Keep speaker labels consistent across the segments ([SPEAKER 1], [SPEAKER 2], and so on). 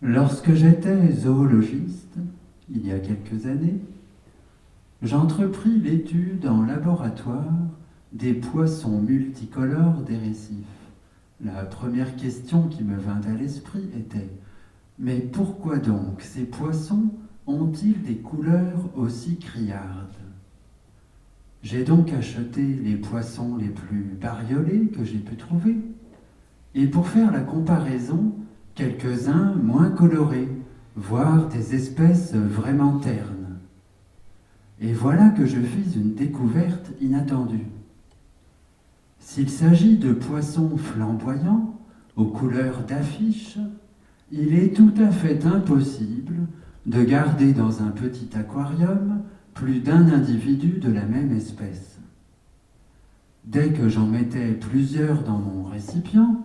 [SPEAKER 1] Lorsque j'étais zoologiste, il y a quelques années, j'entrepris l'étude en laboratoire des poissons multicolores des récifs. La première question qui me vint à l'esprit était: mais pourquoi donc ces poissons ont-ils des couleurs aussi criardes? J'ai donc acheté les poissons les plus bariolés que j'ai pu trouver, et pour faire la comparaison, quelques-uns moins colorés, voire des espèces vraiment ternes. Et voilà que je fis une découverte inattendue. S'il s'agit de poissons flamboyants, aux couleurs d'affiche, il est tout à fait impossible de garder dans un petit aquarium plus d'un individu de la même espèce. Dès que j'en mettais plusieurs dans mon récipient,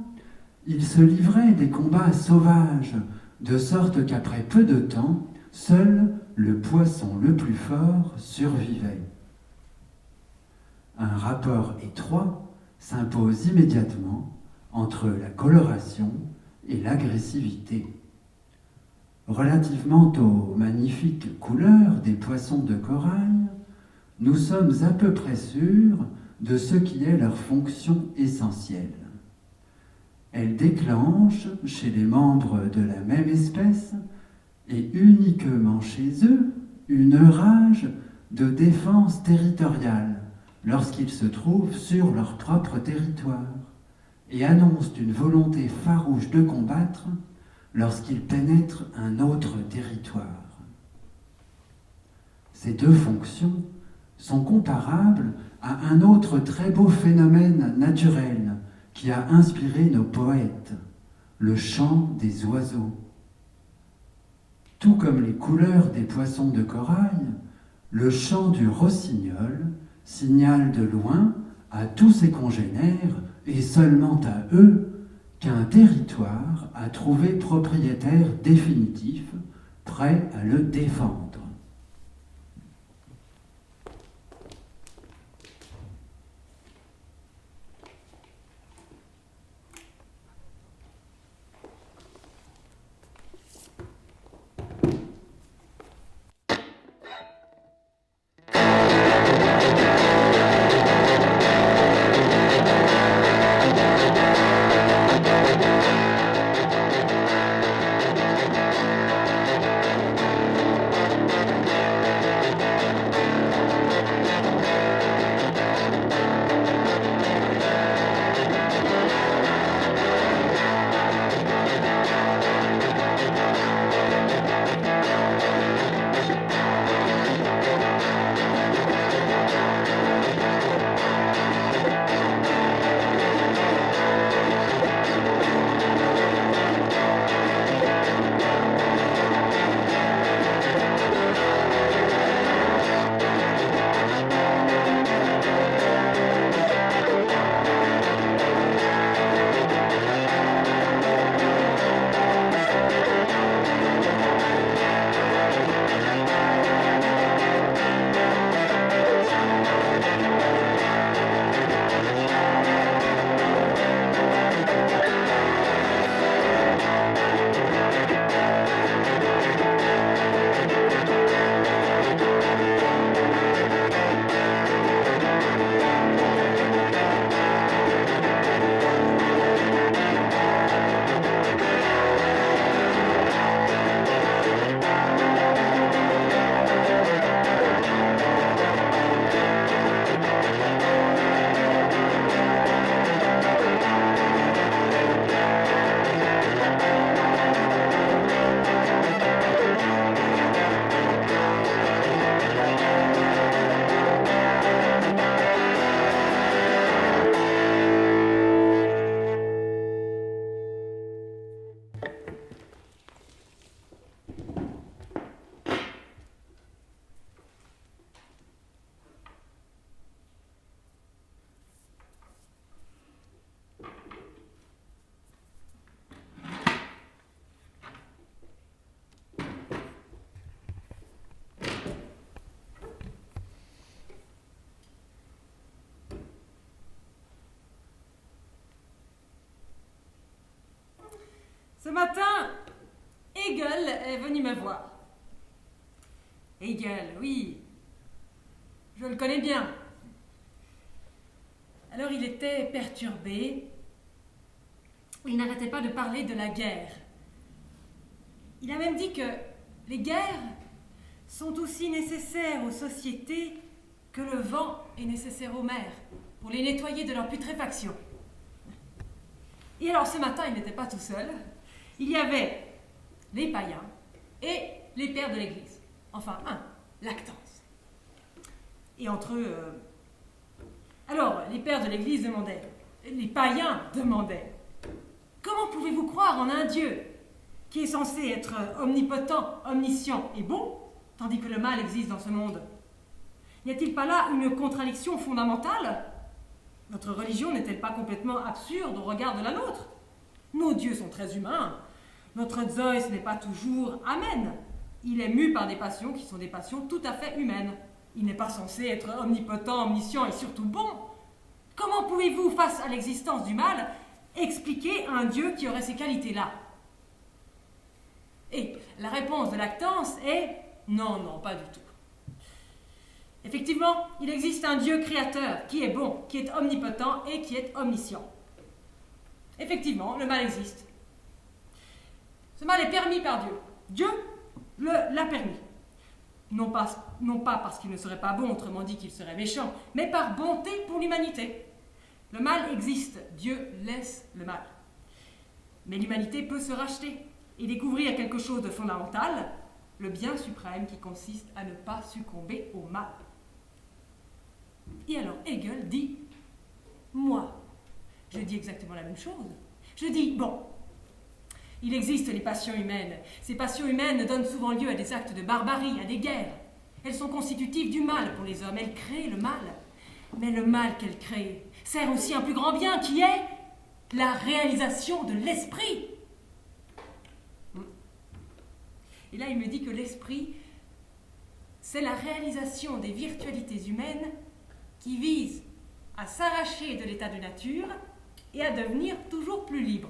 [SPEAKER 1] ils se livraient des combats sauvages, de sorte qu'après peu de temps, seul le poisson le plus fort survivait. Un rapport étroit s'impose immédiatement entre la coloration et l'agressivité. Relativement aux magnifiques couleurs des poissons de corail, nous sommes à peu près sûrs de ce qui est leur fonction essentielle. Elles déclenchent chez les membres de la même espèce, et uniquement chez eux, une rage de défense territoriale lorsqu'ils se trouvent sur leur propre territoire, et annoncent une volonté farouche de combattre lorsqu'ils pénètrent un autre territoire. Ces deux fonctions sont comparables à un autre très beau phénomène naturel qui a inspiré nos poètes, le chant des oiseaux. Tout comme les couleurs des poissons de corail, le chant du rossignol signale de loin à tous ses congénères, et seulement à eux, qu'un territoire a trouvé propriétaire définitif, prêt à le défendre.
[SPEAKER 2] Ce matin, Hegel est venu me voir. Hegel, oui, je le connais bien. Alors il était perturbé. Il n'arrêtait pas de parler de la guerre. Il a même dit que les guerres sont aussi nécessaires aux sociétés que le vent est nécessaire aux mers pour les nettoyer de leur putréfaction. Et alors ce matin, il n'était pas tout seul. Il y avait les païens et les pères de l'Église. Enfin, un, Lactance. Et entre eux... Alors, les pères de l'Église demandaient, les païens demandaient, comment pouvez-vous croire en un Dieu qui est censé être omnipotent, omniscient et bon, tandis que le mal existe dans ce monde? N'y a-t-il pas là une contradiction fondamentale? Votre religion n'est-elle pas complètement absurde au regard de la nôtre? Nos dieux sont très humains. Notre Zeus n'est pas toujours Amen. Il est mu par des passions qui sont des passions tout à fait humaines. Il n'est pas censé être omnipotent, omniscient et surtout bon. Comment pouvez-vous, face à l'existence du mal, expliquer un Dieu qui aurait ces qualités-là? Et la réponse de Lactance est non, non, pas du tout. Effectivement, il existe un Dieu créateur qui est bon, qui est omnipotent et qui est omniscient. Effectivement, le mal existe. Ce mal est permis par Dieu. Dieu l'a permis. Non pas parce qu'il ne serait pas bon, autrement dit qu'il serait méchant, mais par bonté pour l'humanité. Le mal existe, Dieu laisse le mal. Mais l'humanité peut se racheter et découvrir quelque chose de fondamental, le bien suprême qui consiste à ne pas succomber au mal. Et alors Hegel dit, moi, je dis exactement la même chose. Je dis, bon, il existe les passions humaines. Ces passions humaines donnent souvent lieu à des actes de barbarie, à des guerres. Elles sont constitutives du mal pour les hommes, elles créent le mal. Mais le mal qu'elles créent sert aussi un plus grand bien qui est la réalisation de l'esprit. Et là, il me dit que l'esprit, c'est la réalisation des virtualités humaines qui visent à s'arracher de l'état de nature et à devenir toujours plus libre.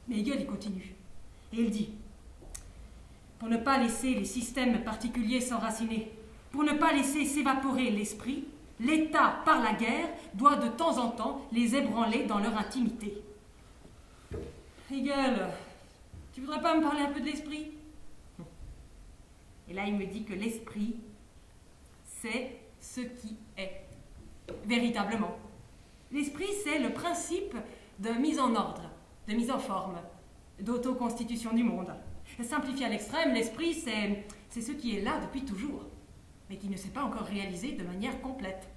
[SPEAKER 2] Mais Hegel, il continue. Et il dit, pour ne pas laisser les systèmes particuliers s'enraciner, pour ne pas laisser s'évaporer l'esprit, l'État, par la guerre, doit de temps en temps les ébranler dans leur intimité. Hegel, tu voudrais pas me parler un peu de l'esprit? Et là, il me dit que l'esprit, c'est ce qui est, véritablement. L'esprit, c'est le principe de mise en ordre, de mise en forme, d'autoconstitution du monde. Simplifié à l'extrême, l'esprit, c'est ce qui est là depuis toujours, mais qui ne s'est pas encore réalisé de manière complète.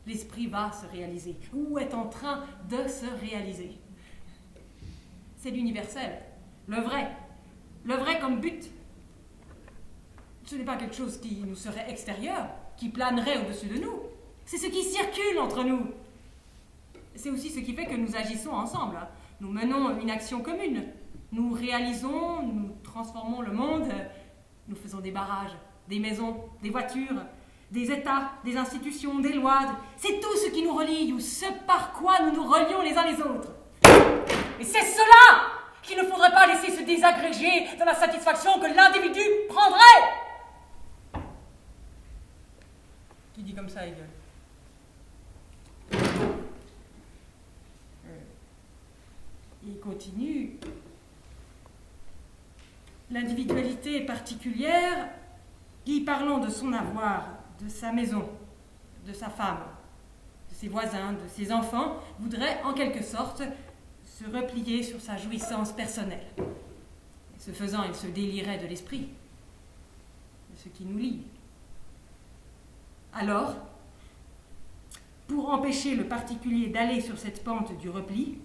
[SPEAKER 2] L'esprit va se réaliser, ou est en train de se réaliser. C'est l'universel, le vrai comme but. Ce n'est pas quelque chose qui nous serait extérieur, qui planerait au-dessus de nous. C'est ce qui circule entre nous. C'est aussi ce qui fait que nous agissons ensemble. Nous menons une action commune. Nous réalisons, nous transformons le monde. Nous faisons des barrages, des maisons, des voitures, des États, des institutions, des lois. C'est tout ce qui nous relie ou ce par quoi nous nous relions les uns les autres. Et c'est cela qu'il ne faudrait pas laisser se désagréger dans la satisfaction que l'individu prendrait. Qui dit comme ça, Hegel? Il continue. L'individualité particulière qui, parlant de son avoir, de sa maison, de sa femme, de ses voisins, de ses enfants, voudrait en quelque sorte se replier sur sa jouissance personnelle. Et ce faisant, il se délirait de l'esprit, de ce qui nous lie. Alors, pour empêcher le particulier d'aller sur cette pente du repli,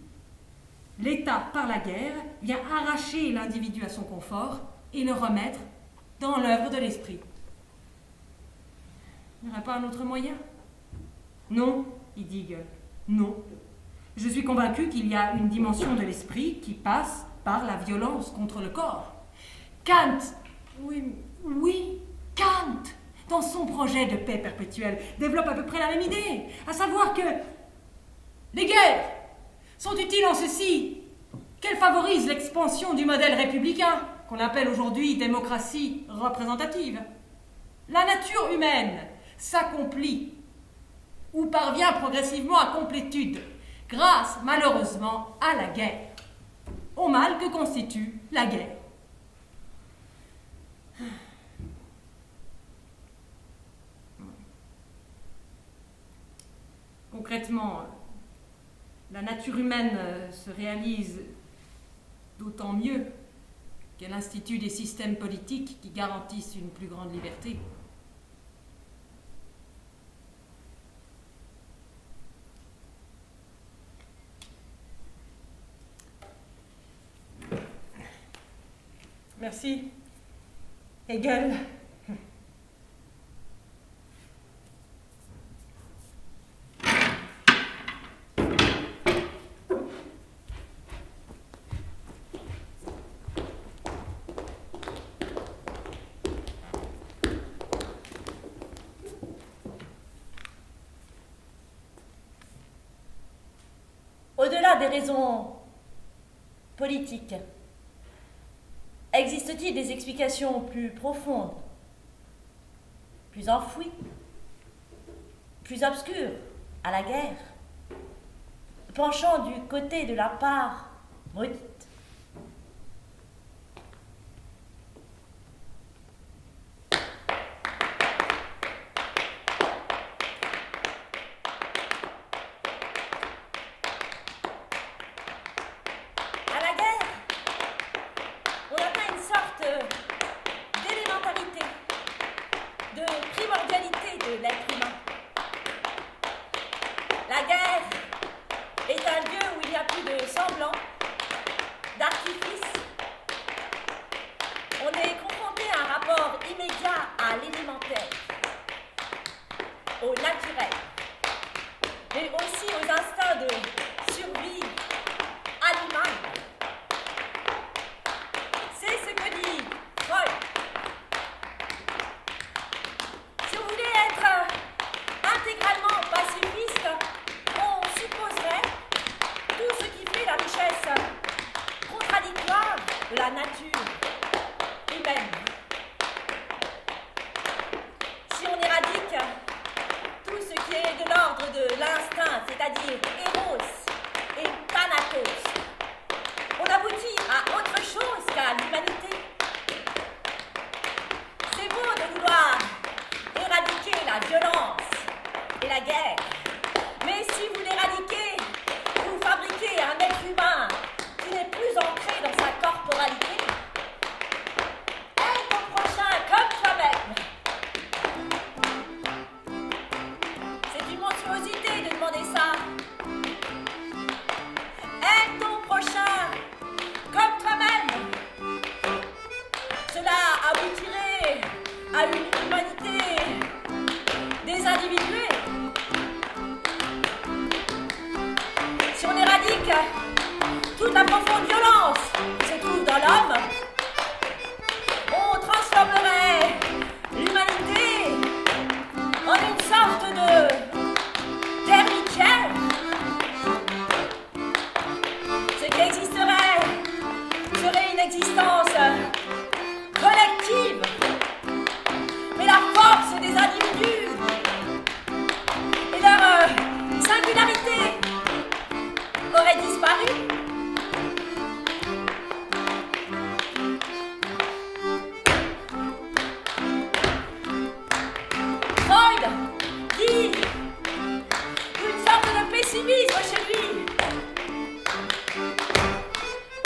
[SPEAKER 2] l'État, par la guerre, vient arracher l'individu à son confort et le remettre dans l'œuvre de l'esprit. Il n'y aurait pas un autre moyen? Non, il dit Hegel, non. Je suis convaincu qu'il y a une dimension de l'esprit qui passe par la violence contre le corps. Kant, oui, Kant, dans son projet de paix perpétuelle, développe à peu près la même idée, à savoir que les guerres sont utiles en ceci, qu'elle favorise l'expansion du modèle républicain, qu'on appelle aujourd'hui démocratie représentative. La nature humaine s'accomplit ou parvient progressivement à complétude grâce, malheureusement, à la guerre, au mal que constitue la guerre. Concrètement, la nature humaine se réalise d'autant mieux qu'elle institue des systèmes politiques qui garantissent une plus grande liberté. Merci. Hegel.
[SPEAKER 3] Au-delà des raisons politiques, existe-t-il des explications plus profondes, plus enfouies, plus obscures à la guerre, penchant du côté de la part maudite? Toute la profonde violence qui se trouve dans l'homme, on transformerait l'humanité en une sorte de termitière. Ce qui existerait serait une existence collective, mais la force des individus et leur singularité aurait disparu. Freud dit une sorte de pessimisme chez lui.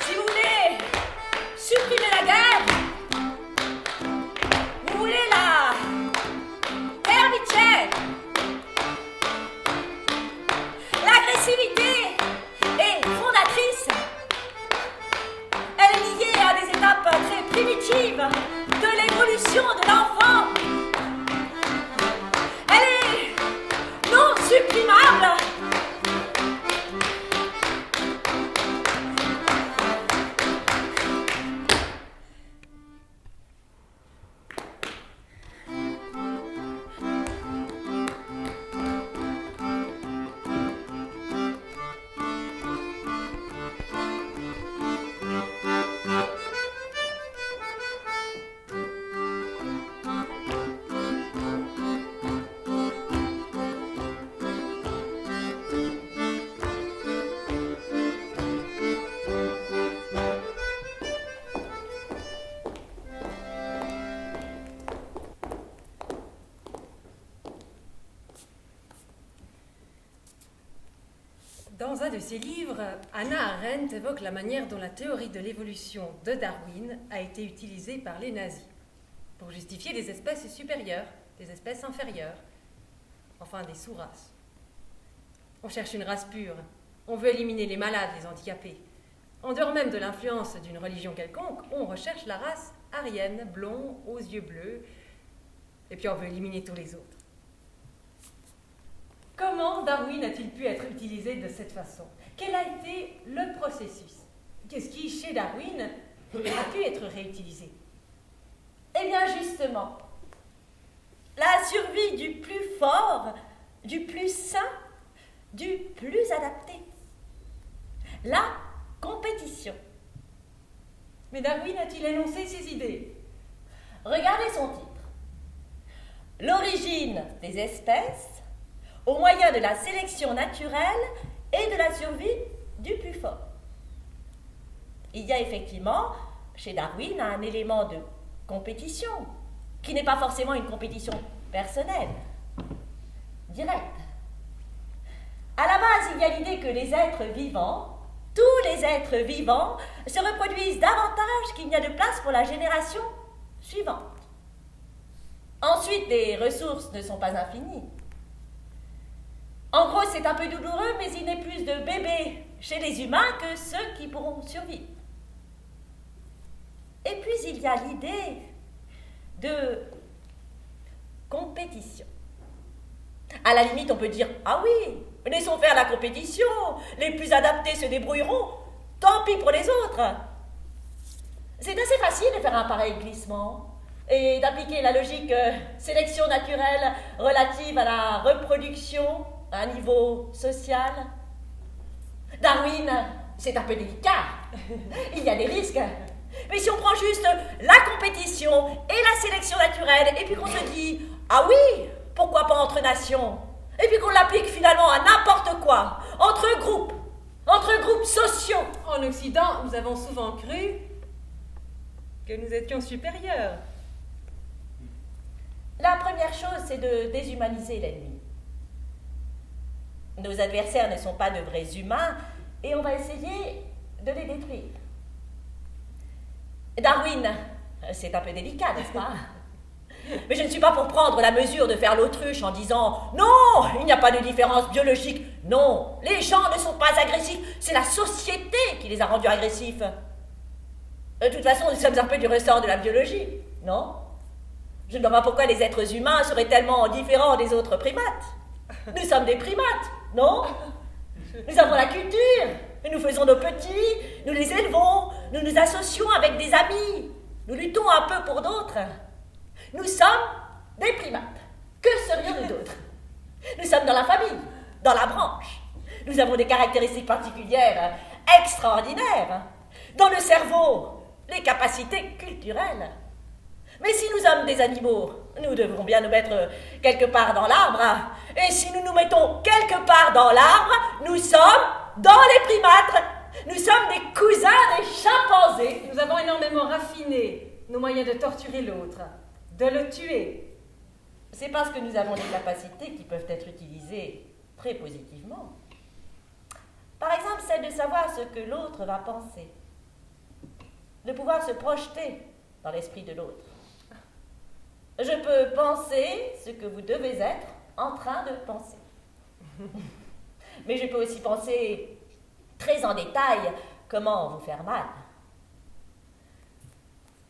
[SPEAKER 3] Si vous voulez supprimer la guerre, vous voulez la termitière, l'agressivité est fondatrice
[SPEAKER 4] Dans un de ses livres, Hannah Arendt évoque la manière dont la théorie de l'évolution de Darwin a été utilisée par les nazis pour justifier des espèces supérieures, des espèces inférieures, enfin des sous-races. On cherche une race pure, on veut éliminer les malades, les handicapés. En dehors même de l'influence d'une religion quelconque, on recherche la race aryenne, blond, aux yeux bleus, et puis on veut éliminer tous les autres. Comment Darwin a-t-il pu être utilisé de cette façon? Quel a été le processus? Qu'est-ce qui, chez Darwin, a pu être réutilisé?
[SPEAKER 3] Eh bien, justement, la survie du plus fort, du plus sain, du plus adapté. La compétition.
[SPEAKER 4] Mais Darwin a-t-il énoncé ses idées?
[SPEAKER 3] Regardez son titre. L'origine des espèces au moyen de la sélection naturelle et de la survie du plus fort. Il y a effectivement, chez Darwin, un élément de compétition, qui n'est pas forcément une compétition personnelle, directe. À la base, il y a l'idée que les êtres vivants, tous les êtres vivants, se reproduisent davantage qu'il n'y a de place pour la génération suivante. Ensuite, les ressources ne sont pas infinies. En gros, c'est un peu douloureux, mais il n'est plus de bébés chez les humains que ceux qui pourront survivre. Et puis, il y a l'idée de compétition. À la limite, on peut dire « Ah oui, laissons faire la compétition, les plus adaptés se débrouilleront, tant pis pour les autres ». C'est assez facile de faire un pareil glissement et d'appliquer la logique sélection naturelle relative à la reproduction à un niveau social. Darwin, c'est un peu délicat. Il y a des risques. Mais si on prend juste la compétition et la sélection naturelle, et puis qu'on se dit « Ah oui, pourquoi pas entre nations ?» et puis qu'on l'applique finalement à n'importe quoi, entre groupes sociaux.
[SPEAKER 4] En Occident, nous avons souvent cru que nous étions supérieurs.
[SPEAKER 3] La première chose, c'est de déshumaniser l'ennemi. Nos adversaires ne sont pas de vrais humains et on va essayer de les détruire. Darwin, c'est un peu délicat, n'est-ce pas? Mais je ne suis pas pour prendre la mesure de faire l'autruche en disant « Non, il n'y a pas de différence biologique. » Non, les gens ne sont pas agressifs, c'est la société qui les a rendus agressifs. De toute façon, nous sommes un peu du ressort de la biologie, non? Je ne vois pas pourquoi les êtres humains seraient tellement différents des autres primates. Nous sommes des primates, non? Nous avons la culture, nous faisons nos petits, nous les élevons, nous nous associons avec des amis, nous luttons un peu pour d'autres. Nous sommes des primates. Que serions-nous d'autres? Nous sommes dans la famille, dans la branche. Nous avons des caractéristiques particulières extraordinaires. Dans le cerveau, les capacités culturelles. Mais si nous sommes des animaux, nous devrons bien nous mettre quelque part dans l'arbre. Et si nous nous mettons quelque part dans l'arbre, nous sommes dans les primates. Nous sommes des cousins des chimpanzés.
[SPEAKER 4] Nous avons énormément raffiné nos moyens de torturer l'autre, de le tuer.
[SPEAKER 3] C'est parce que nous avons des capacités qui peuvent être utilisées très positivement. Par exemple, celle de savoir ce que l'autre va penser. De pouvoir se projeter dans l'esprit de l'autre. Je peux penser ce que vous devez être en train de penser. Mais je peux aussi penser très en détail comment vous faire mal.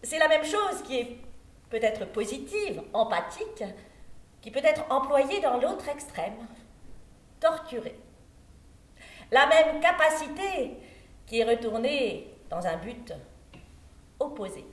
[SPEAKER 3] C'est la même chose qui est peut-être positive, empathique, qui peut être employée dans l'autre extrême, torturer. La même capacité qui est retournée dans un but opposé.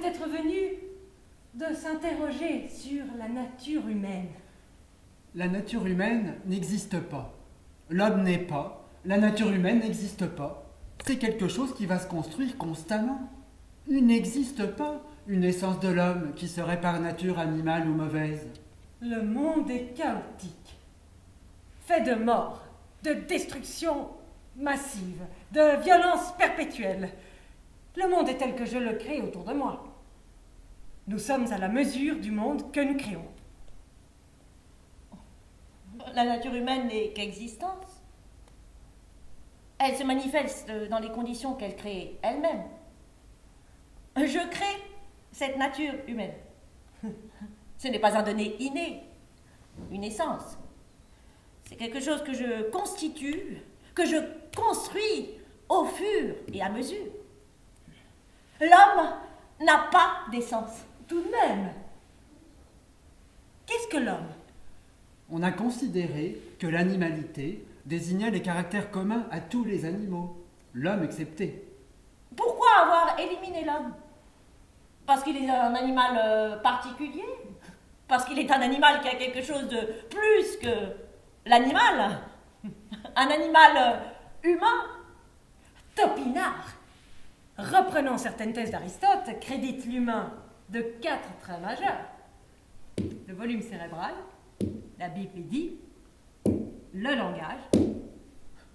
[SPEAKER 4] peut-être venu de s'interroger sur la nature humaine.
[SPEAKER 5] La nature humaine n'existe pas. L'homme n'est pas. La nature humaine n'existe pas. C'est quelque chose qui va se construire constamment. Il n'existe pas une essence de l'homme qui serait par nature animale ou mauvaise.
[SPEAKER 4] Le monde est chaotique, fait de mort, de destruction massive, de violence perpétuelle. Le monde est tel que je le crée autour de moi. Nous sommes à la mesure du monde que nous créons.
[SPEAKER 3] La nature humaine n'est qu'existence. Elle se manifeste dans les conditions qu'elle crée elle-même. Je crée cette nature humaine. Ce n'est pas un donné inné, une essence. C'est quelque chose que je constitue, que je construis au fur et à mesure. L'homme n'a pas d'essence.
[SPEAKER 4] Tout de même, qu'est-ce que l'homme?
[SPEAKER 5] On a considéré que l'animalité désignait les caractères communs à tous les animaux, l'homme excepté.
[SPEAKER 3] Pourquoi avoir éliminé l'homme? Parce qu'il est un animal particulier? Parce qu'il est un animal qui a quelque chose de plus que l'animal? Un animal humain?
[SPEAKER 4] Topinard! Reprenons certaines thèses d'Aristote, crédite l'humain de 4 traits majeurs. Le volume cérébral, la bipédie, le langage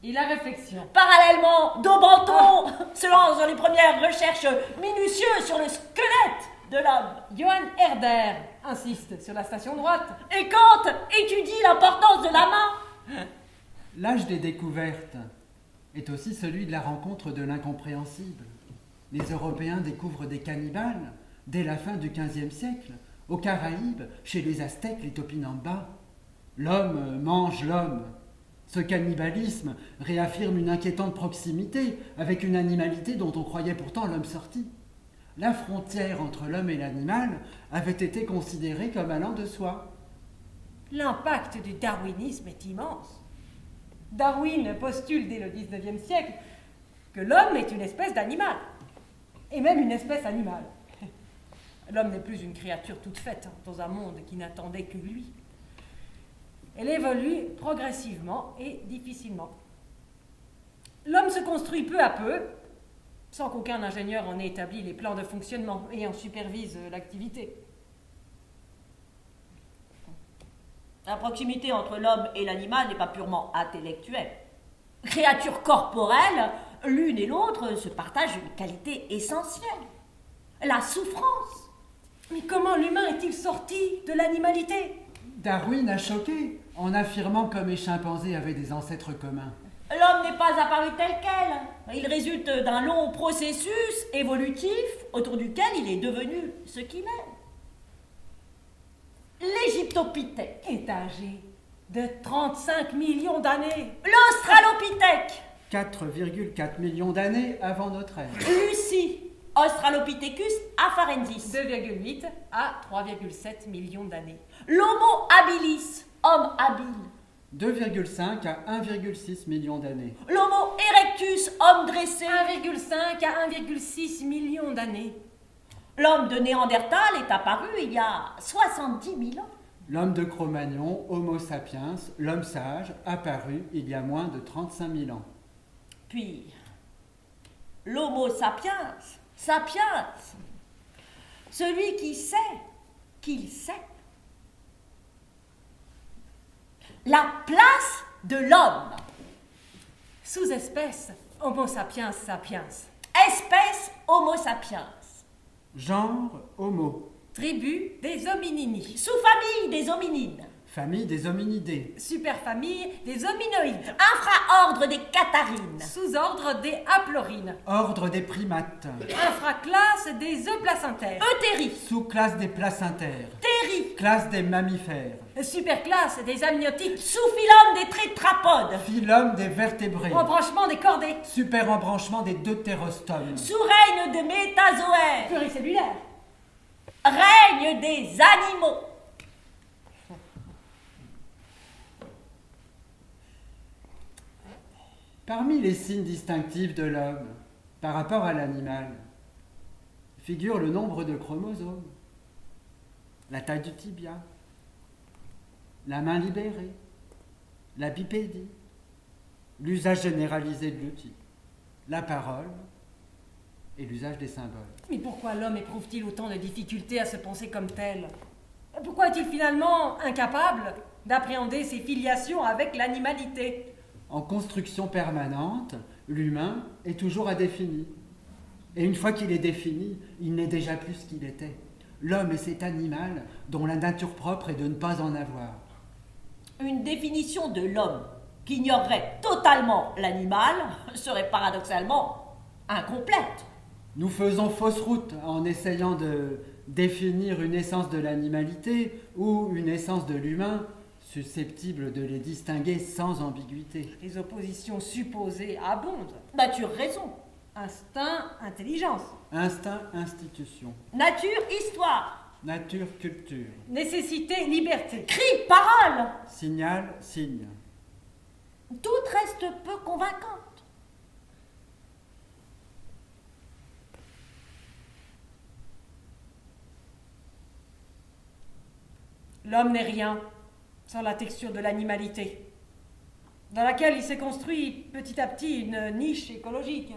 [SPEAKER 4] et la réflexion.
[SPEAKER 3] Parallèlement, Daubenton se lance dans les premières recherches minutieuses sur le squelette de l'homme.
[SPEAKER 4] Johann Herder insiste sur la station droite.
[SPEAKER 3] Et Kant étudie l'importance de la main.
[SPEAKER 5] L'âge des découvertes est aussi celui de la rencontre de l'incompréhensible. Les Européens découvrent des cannibales dès la fin du XVe siècle, aux Caraïbes, chez les Aztèques, les Topinambas. L'homme mange l'homme. Ce cannibalisme réaffirme une inquiétante proximité avec une animalité dont on croyait pourtant l'homme sorti. La frontière entre l'homme et l'animal avait été considérée comme allant de soi.
[SPEAKER 4] L'impact du darwinisme est immense. Darwin postule dès le XIXe siècle que l'homme est une espèce d'animal, et même une espèce animale. L'homme n'est plus une créature toute faite dans un monde qui n'attendait que lui. Elle évolue progressivement et difficilement. L'homme se construit peu à peu, sans qu'aucun ingénieur en ait établi les plans de fonctionnement et en supervise l'activité.
[SPEAKER 3] La proximité entre l'homme et l'animal n'est pas purement intellectuelle. Créatures corporelles, l'une et l'autre se partagent une qualité essentielle, la souffrance.
[SPEAKER 4] Mais comment l'humain est-il sorti de l'animalité?
[SPEAKER 5] Darwin a choqué en affirmant que les chimpanzés avaient des ancêtres communs.
[SPEAKER 3] L'homme n'est pas apparu tel quel. Il résulte d'un long processus évolutif autour duquel il est devenu ce qu'il est. L'Égyptopithèque,
[SPEAKER 4] Est âgé de 35 millions d'années.
[SPEAKER 3] l'Australopithèque,
[SPEAKER 5] 4,4 millions d'années avant notre ère.
[SPEAKER 3] Lucie, Australopithecus afarensis,
[SPEAKER 4] 2,8 à 3,7 millions d'années.
[SPEAKER 3] l'Homo habilis, homme habile,
[SPEAKER 5] 2,5 à 1,6 millions d'années.
[SPEAKER 3] l'Homo erectus, homme dressé,
[SPEAKER 4] 1,5 à 1,6 millions d'années.
[SPEAKER 3] l'homme de Néandertal est apparu il y a 70 000 ans.
[SPEAKER 5] L'homme de Cro-Magnon, Homo sapiens, l'homme sage, apparu il y a moins de 35 000 ans.
[SPEAKER 3] Puis, l'Homo sapiens, sapiens, celui qui sait qu'il sait. La place de l'homme,
[SPEAKER 4] Sous-espèce Homo sapiens sapiens.
[SPEAKER 3] espèce Homo sapiens,
[SPEAKER 5] Genre, Homo.
[SPEAKER 4] Tribu des hominini.
[SPEAKER 3] sous-famille des hominines,
[SPEAKER 5] Famille des hominidés.
[SPEAKER 4] Superfamille des hominoïdes.
[SPEAKER 3] infraordre des catharines,
[SPEAKER 4] Sous-ordre des haplorines.
[SPEAKER 5] Ordre des primates.
[SPEAKER 4] Infraclasse des euplacentaires.
[SPEAKER 3] eutérie,
[SPEAKER 5] Sous-classe des placentaires.
[SPEAKER 3] térie,
[SPEAKER 5] Classe des mammifères.
[SPEAKER 4] Superclasse des amniotiques.
[SPEAKER 3] sous-phylum des tétrapodes,
[SPEAKER 5] Phylum des vertébrés.
[SPEAKER 4] Embranchement des cordées.
[SPEAKER 5] Super embranchement des deutérostomes.
[SPEAKER 3] sous-règne de métazoaires,
[SPEAKER 4] Pluricellulaire.
[SPEAKER 3] règne des animaux.
[SPEAKER 5] Parmi les signes distinctifs de l'homme par rapport à l'animal figure le nombre de chromosomes, la taille du tibia, la main libérée, la bipédie, l'usage généralisé de l'outil, la parole et l'usage des symboles.
[SPEAKER 4] Mais pourquoi l'homme éprouve-t-il autant de difficultés à se penser comme tel? Pourquoi est-il finalement incapable d'appréhender ses filiations avec l'animalité?
[SPEAKER 5] En construction permanente, l'humain est toujours à définir. Et une fois qu'il est défini, il n'est déjà plus ce qu'il était. L'homme est cet animal dont la nature propre est de ne pas en avoir.
[SPEAKER 3] Une définition de l'homme qui ignorerait totalement l'animal serait paradoxalement incomplète.
[SPEAKER 5] Nous faisons fausse route en essayant de définir une essence de l'animalité ou une essence de l'humain susceptible de les distinguer sans ambiguïté.
[SPEAKER 4] Les oppositions supposées abondent.
[SPEAKER 3] Nature, raison.
[SPEAKER 4] Instinct, intelligence.
[SPEAKER 5] Instinct, institution.
[SPEAKER 3] Nature, histoire.
[SPEAKER 5] Nature, culture.
[SPEAKER 4] Nécessité, liberté.
[SPEAKER 3] Cri, parole.
[SPEAKER 5] Signal, signe.
[SPEAKER 3] Tout reste peu convaincante.
[SPEAKER 4] L'homme n'est rien sans la texture de l'animalité, dans laquelle il s'est construit petit à petit une niche écologique.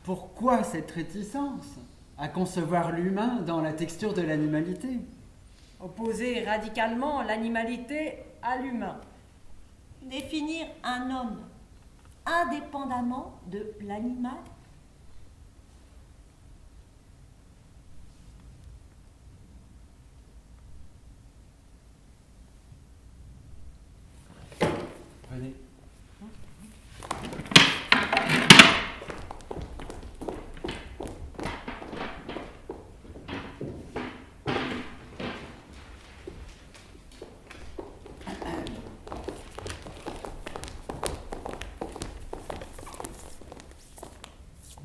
[SPEAKER 5] Pourquoi cette réticence à concevoir l'humain dans la texture de l'animalité?
[SPEAKER 4] Opposer radicalement l'animalité à l'humain.
[SPEAKER 3] Définir un homme indépendamment de l'animal.
[SPEAKER 5] Venez.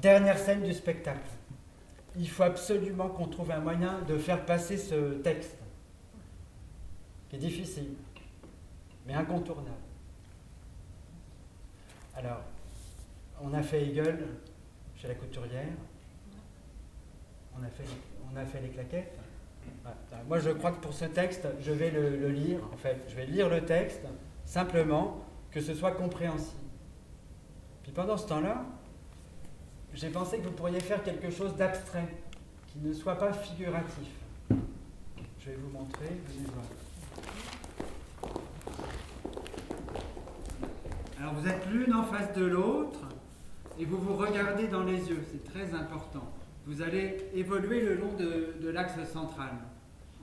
[SPEAKER 5] Dernière scène du spectacle. Il faut absolument qu'on trouve un moyen de faire passer ce texte, qui est difficile, mais incontournable. Alors, on a fait Hegel chez la couturière, on a fait les claquettes. Voilà. Moi, je crois que pour ce texte, je vais le lire, en fait. Je vais lire le texte, simplement, que ce soit compréhensible. Puis pendant ce temps-là, j'ai pensé que vous pourriez faire quelque chose d'abstrait, qui ne soit pas figuratif. Je vais vous montrer, venez voir. Alors vous êtes l'une en face de l'autre, et vous vous regardez dans les yeux, c'est très important. Vous allez évoluer le long de l'axe central,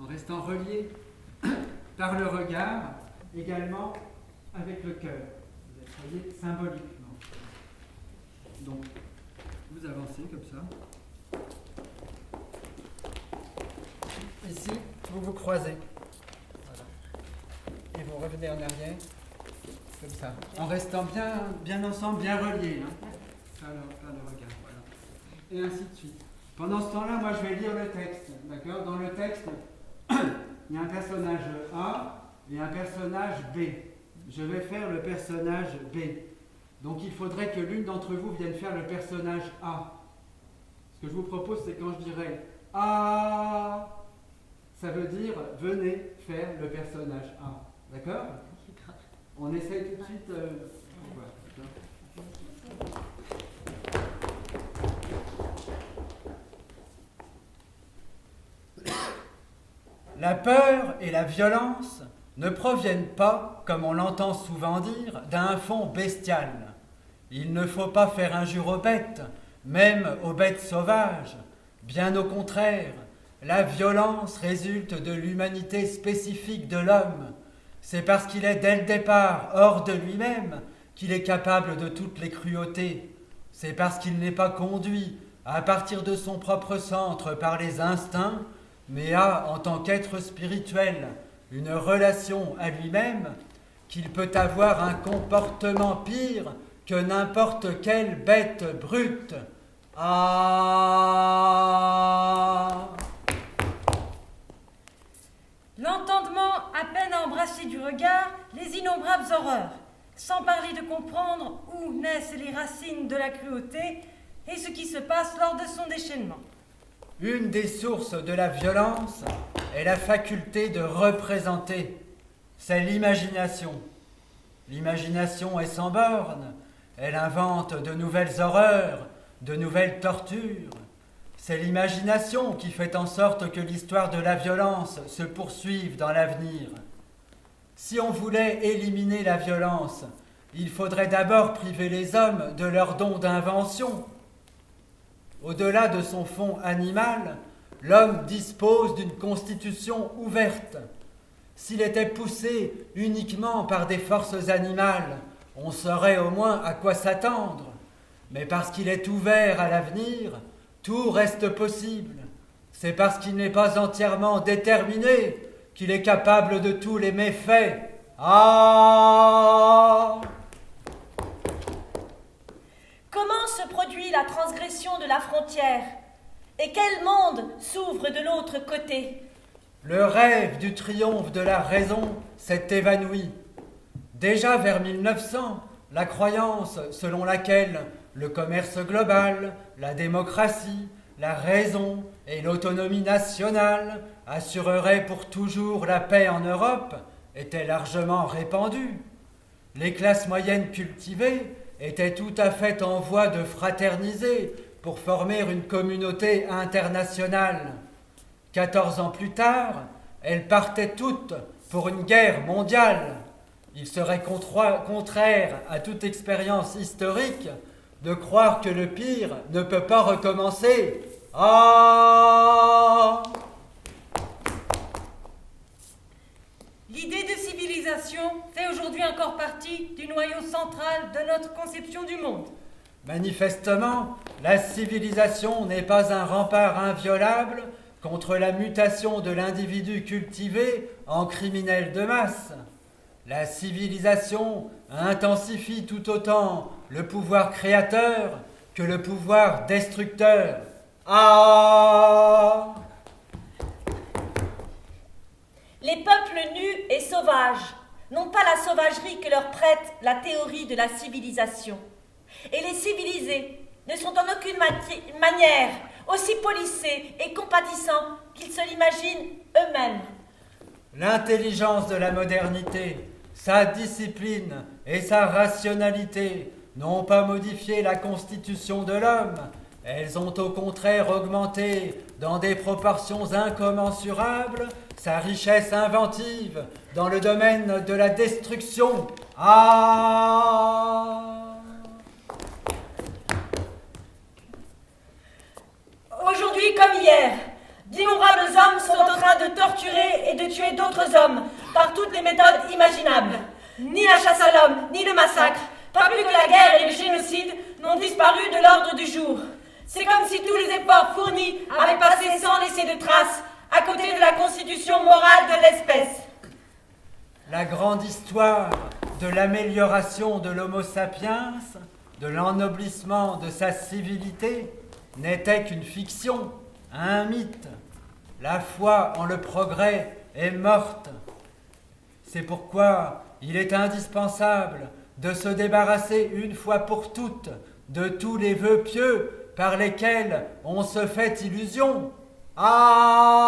[SPEAKER 5] en restant relié par le regard, également avec le cœur. Vous êtes relié symboliquement. Donc, vous avancez comme ça. Ici, vous vous croisez. Voilà. Et vous revenez en arrière, comme ça. En restant bien ensemble, bien reliés. Hein. Par le regard, voilà. Et ainsi de suite. Pendant ce temps-là, moi, je vais lire le texte. D'accord? Dans le texte, il y a un personnage A et un personnage B. Je vais faire le personnage B. Donc il faudrait que l'une d'entre vous vienne faire le personnage A. Ce que je vous propose, c'est quand je dirai A, ça veut dire venez faire le personnage A. D'accord? On essaye tout de suite. La peur et la violence ne proviennent pas, comme on l'entend souvent dire, d'un fond bestial. Il ne faut pas faire injure aux bêtes, même aux bêtes sauvages. Bien au contraire, la violence résulte de l'humanité spécifique de l'homme. C'est parce qu'il est dès le départ hors de lui-même qu'il est capable de toutes les cruautés. C'est parce qu'il n'est pas conduit à partir de son propre centre par les instincts, mais a, en tant qu'être spirituel, une relation à lui-même, qu'il peut avoir un comportement pire que n'importe quelle bête brute. Ah!
[SPEAKER 4] L'entendement à peine embrassé du regard les innombrables horreurs, sans parler de comprendre où naissent les racines de la cruauté, et ce qui se passe lors de son déchaînement.
[SPEAKER 5] Une des sources de la violence est la faculté de représenter. C'est l'imagination. L'imagination est sans borne. Elle invente de nouvelles horreurs, de nouvelles tortures. C'est l'imagination qui fait en sorte que l'histoire de la violence se poursuive dans l'avenir. Si on voulait éliminer la violence, il faudrait d'abord priver les hommes de leur don d'invention. Au-delà de son fond animal, l'homme dispose d'une constitution ouverte. S'il était poussé uniquement par des forces animales, on saurait au moins à quoi s'attendre. Mais parce qu'il est ouvert à l'avenir, tout reste possible. C'est parce qu'il n'est pas entièrement déterminé qu'il est capable de tous les méfaits. Ah!
[SPEAKER 3] Comment se produit la transgression de la frontière? Et quel monde s'ouvre de l'autre côté?
[SPEAKER 5] Le rêve du triomphe de la raison s'est évanoui. Déjà vers 1900, la croyance selon laquelle le commerce global, la démocratie, la raison et l'autonomie nationale assureraient pour toujours la paix en Europe était largement répandue. Les classes moyennes cultivées étaient tout à fait en voie de fraterniser pour former une communauté internationale. 14 ans plus tard, elles partaient toutes pour une guerre mondiale. Il serait contraire à toute expérience historique de croire que le pire ne peut pas recommencer. Ah!
[SPEAKER 4] L'idée de civilisation fait aujourd'hui encore partie du noyau central de notre conception du monde.
[SPEAKER 5] Manifestement, la civilisation n'est pas un rempart inviolable contre la mutation de l'individu cultivé en criminel de masse. La civilisation intensifie tout autant le pouvoir créateur que le pouvoir destructeur. Ah!
[SPEAKER 3] Les peuples nus et sauvages n'ont pas la sauvagerie que leur prête la théorie de la civilisation. Et les civilisés ne sont en aucune manière aussi policés et compatissants qu'ils se l'imaginent eux-mêmes.
[SPEAKER 5] L'intelligence de la modernité, sa discipline et sa rationalité n'ont pas modifié la constitution de l'homme. Elles ont au contraire augmenté dans des proportions incommensurables sa richesse inventive dans le domaine de la destruction. Ah!
[SPEAKER 3] Aujourd'hui comme hier, d'innombrables hommes sont en train de torturer et de tuer d'autres hommes par toutes les méthodes imaginables. Ni la chasse à l'homme, ni le massacre, pas plus que la guerre et le génocide n'ont disparu de l'ordre du jour. C'est comme si tous les efforts fournis avaient passé sans laisser de traces à côté de la constitution morale de l'espèce.
[SPEAKER 5] La grande histoire de l'amélioration de l'Homo sapiens, de l'ennoblissement de sa civilité, n'était qu'une fiction, un mythe. La foi en le progrès est morte. C'est pourquoi il est indispensable de se débarrasser une fois pour toutes de tous les vœux pieux par lesquels on se fait illusion. Ah!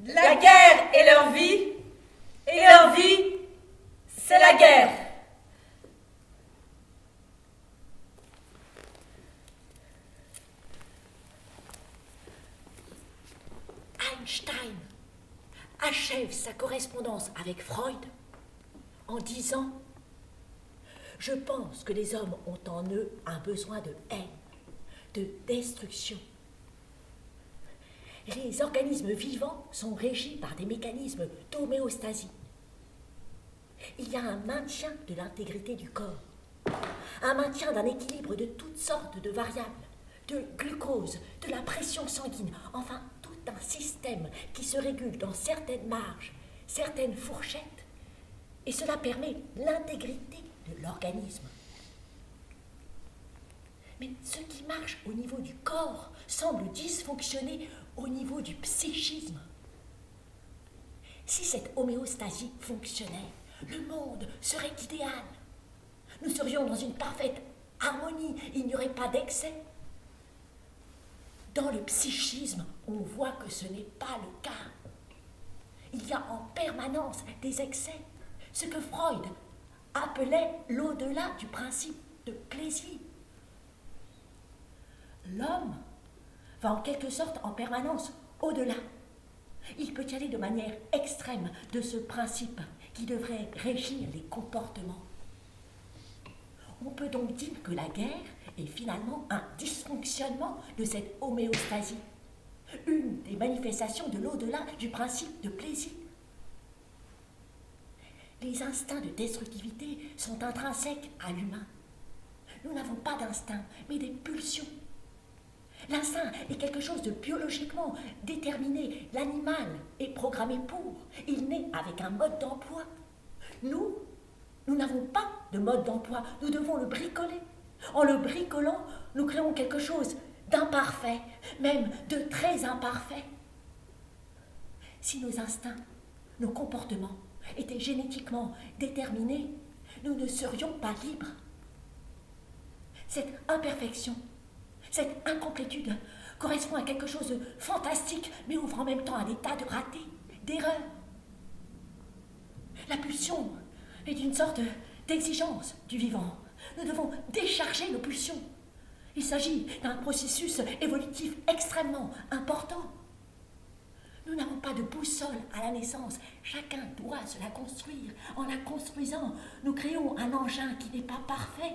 [SPEAKER 3] La guerre est leur vie, et leur vie, c'est la guerre. Einstein achève sa correspondance avec Freud en disant « Je pense que les hommes ont en eux un besoin de haine, de destruction. Les organismes vivants sont régis par des mécanismes d'homéostasie. Il y a un maintien de l'intégrité du corps, un maintien d'un équilibre de toutes sortes de variables, de glucose, de la pression sanguine, enfin tout un système qui se régule dans certaines marges, certaines fourchettes, et cela permet l'intégrité de l'organisme. Mais ce qui marche au niveau du corps semble dysfonctionner au niveau du psychisme. Si cette homéostasie fonctionnait, le monde serait idéal. Nous serions dans une parfaite harmonie, il n'y aurait pas d'excès. Dans le psychisme, on voit que ce n'est pas le cas. Il y a en permanence des excès, ce que Freud appelait l'au-delà du principe de plaisir. L'homme va en quelque sorte en permanence au-delà. Il peut y aller de manière extrême de ce principe qui devrait régir les comportements. On peut donc dire que la guerre est finalement un dysfonctionnement de cette homéostasie, une des manifestations de l'au-delà du principe de plaisir. Les instincts de destructivité sont intrinsèques à l'humain. Nous n'avons pas d'instinct, mais des pulsions. L'instinct est quelque chose de biologiquement déterminé. L'animal est programmé pour. Il naît avec un mode d'emploi. Nous n'avons pas de mode d'emploi. Nous devons le bricoler. En le bricolant, nous créons quelque chose d'imparfait, même de très imparfait. Si nos instincts, nos comportements étaient génétiquement déterminés, nous ne serions pas libres. Cette imperfection, cette incomplétude correspond à quelque chose de fantastique, mais ouvre en même temps à des tas de ratés, d'erreurs. La pulsion est une sorte d'exigence du vivant. Nous devons décharger nos pulsions. Il s'agit d'un processus évolutif extrêmement important. Nous n'avons pas de boussole à la naissance. Chacun doit se la construire. En la construisant, nous créons un engin qui n'est pas parfait.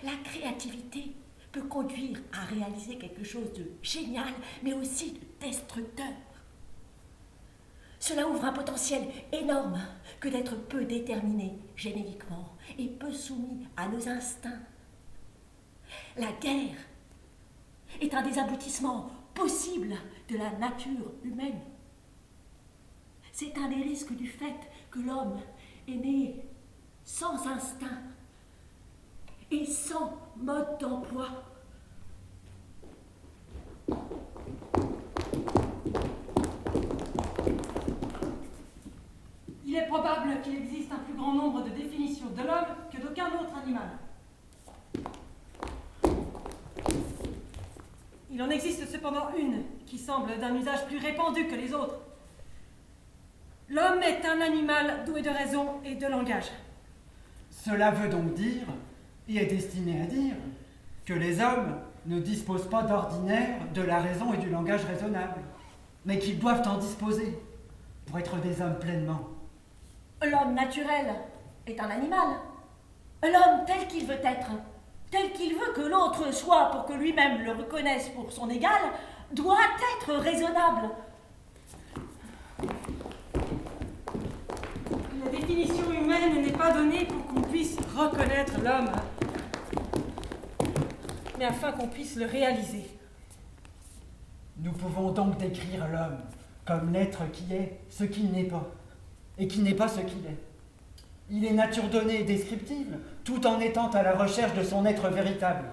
[SPEAKER 3] La créativité peut conduire à réaliser quelque chose de génial, mais aussi de destructeur. Cela ouvre un potentiel énorme que d'être peu déterminé génétiquement et peu soumis à nos instincts. La guerre est un des aboutissements possibles de la nature humaine. C'est un des risques du fait que l'homme est né sans instinct et sans mode d'emploi.
[SPEAKER 2] Il est probable qu'il existe un plus grand nombre de définitions de l'homme que d'aucun autre animal. Il en existe cependant une qui semble d'un usage plus répandu que les autres. L'homme est un animal doué de raison et de langage.
[SPEAKER 5] Cela veut donc dire, et est destiné à dire, que les hommes ne disposent pas d'ordinaire de la raison et du langage raisonnable, mais qu'ils doivent en disposer pour être des hommes pleinement.
[SPEAKER 3] L'homme naturel est un animal. L'homme tel qu'il veut être, tel qu'il veut que l'autre soit pour que lui-même le reconnaisse pour son égal, doit être raisonnable.
[SPEAKER 2] La définition humaine n'est pas donnée pour qu'on puisse reconnaître l'homme, mais afin qu'on puisse le réaliser.
[SPEAKER 5] Nous pouvons donc décrire l'homme comme l'être qui est ce qu'il n'est pas, et qui n'est pas ce qu'il est. Il est nature donnée et descriptive, tout en étant à la recherche de son être véritable.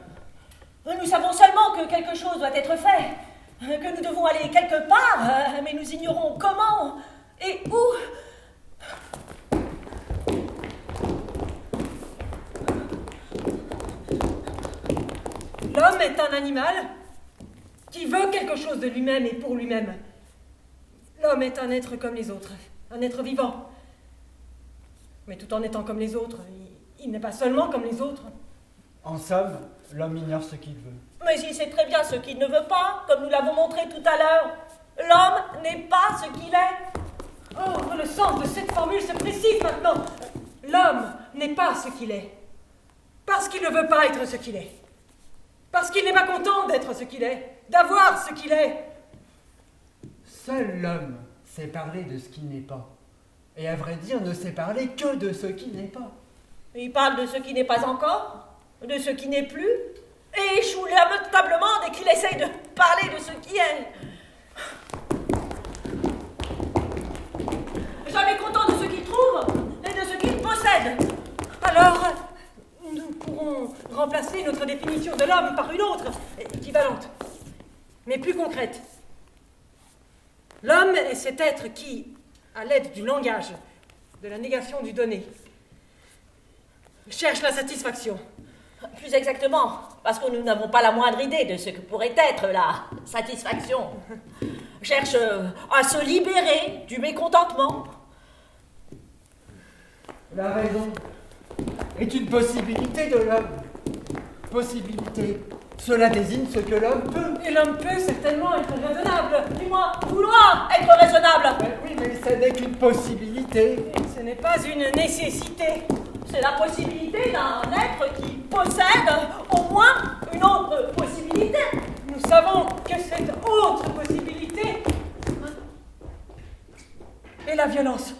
[SPEAKER 3] Nous savons seulement que quelque chose doit être fait, que nous devons aller quelque part, mais nous ignorons comment et où.
[SPEAKER 2] L'homme est un animal qui veut quelque chose de lui-même et pour lui-même. L'homme est un être comme les autres, un être vivant. Mais tout en étant comme les autres, il n'est pas seulement comme les autres.
[SPEAKER 5] En somme, l'homme ignore ce qu'il veut.
[SPEAKER 3] Mais il sait très bien ce qu'il ne veut pas, comme nous l'avons montré tout à l'heure. L'homme n'est pas ce qu'il est.
[SPEAKER 2] Oh, le sens de cette formule se précise maintenant. L'homme n'est pas ce qu'il est. Parce qu'il ne veut pas être ce qu'il est. Parce qu'il n'est pas content d'être ce qu'il est, d'avoir ce qu'il est.
[SPEAKER 5] Seul l'homme sait parler de ce qu'il n'est pas. Et à vrai dire, ne sait parler que de ce qui n'est pas.
[SPEAKER 3] Il parle de ce qui n'est pas encore, de ce qui n'est plus, et échoue lamentablement dès qu'il essaye de parler de ce qui est. Jamais content de ce qu'il trouve et de ce qu'il possède.
[SPEAKER 2] Alors, nous pourrons remplacer notre définition de l'homme par une autre, équivalente, mais plus concrète. L'homme est cet être qui, à l'aide du langage, de la négation du donné,
[SPEAKER 4] Cherche la satisfaction.
[SPEAKER 3] Plus exactement, parce que nous n'avons pas la moindre idée de ce que pourrait être la satisfaction. Cherche à se libérer du mécontentement.
[SPEAKER 5] La raison est une possibilité de l'homme. Possibilité. Cela désigne ce que l'homme peut.
[SPEAKER 4] Et l'homme peut certainement être raisonnable.
[SPEAKER 3] Du moins, vouloir être raisonnable.
[SPEAKER 5] Oui, mais ce n'est qu'une possibilité.
[SPEAKER 4] Et ce n'est pas une nécessité.
[SPEAKER 3] C'est la possibilité d'un être qui possède au moins une autre possibilité.
[SPEAKER 4] Nous savons que cette autre possibilité est la violence.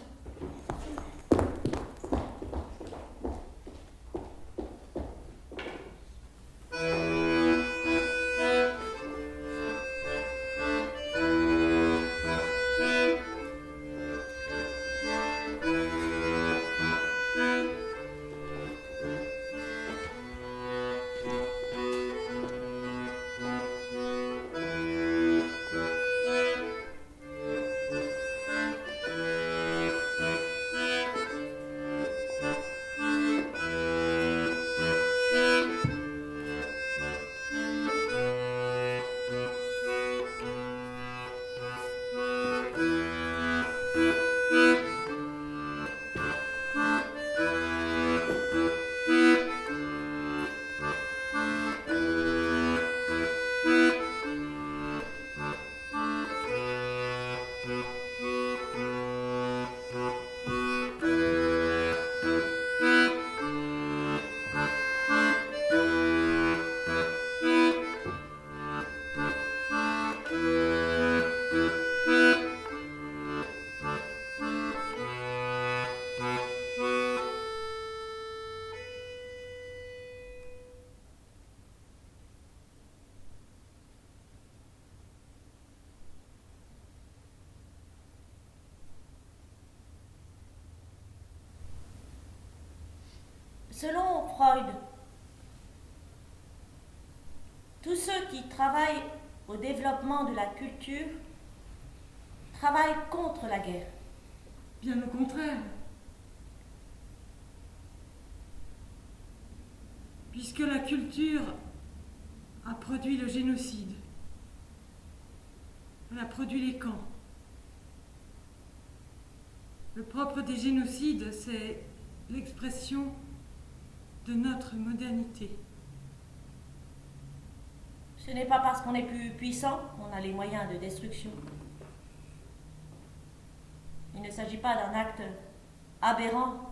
[SPEAKER 3] Selon Freud, tous ceux qui travaillent au développement de la culture travaillent contre la guerre.
[SPEAKER 2] Bien au contraire. Puisque la culture a produit le génocide. Elle a produit les camps. Le propre des génocides, c'est l'expression de notre modernité.
[SPEAKER 3] Ce n'est pas parce qu'on est plus puissant qu'on a les moyens de destruction. Il ne s'agit pas d'un acte aberrant,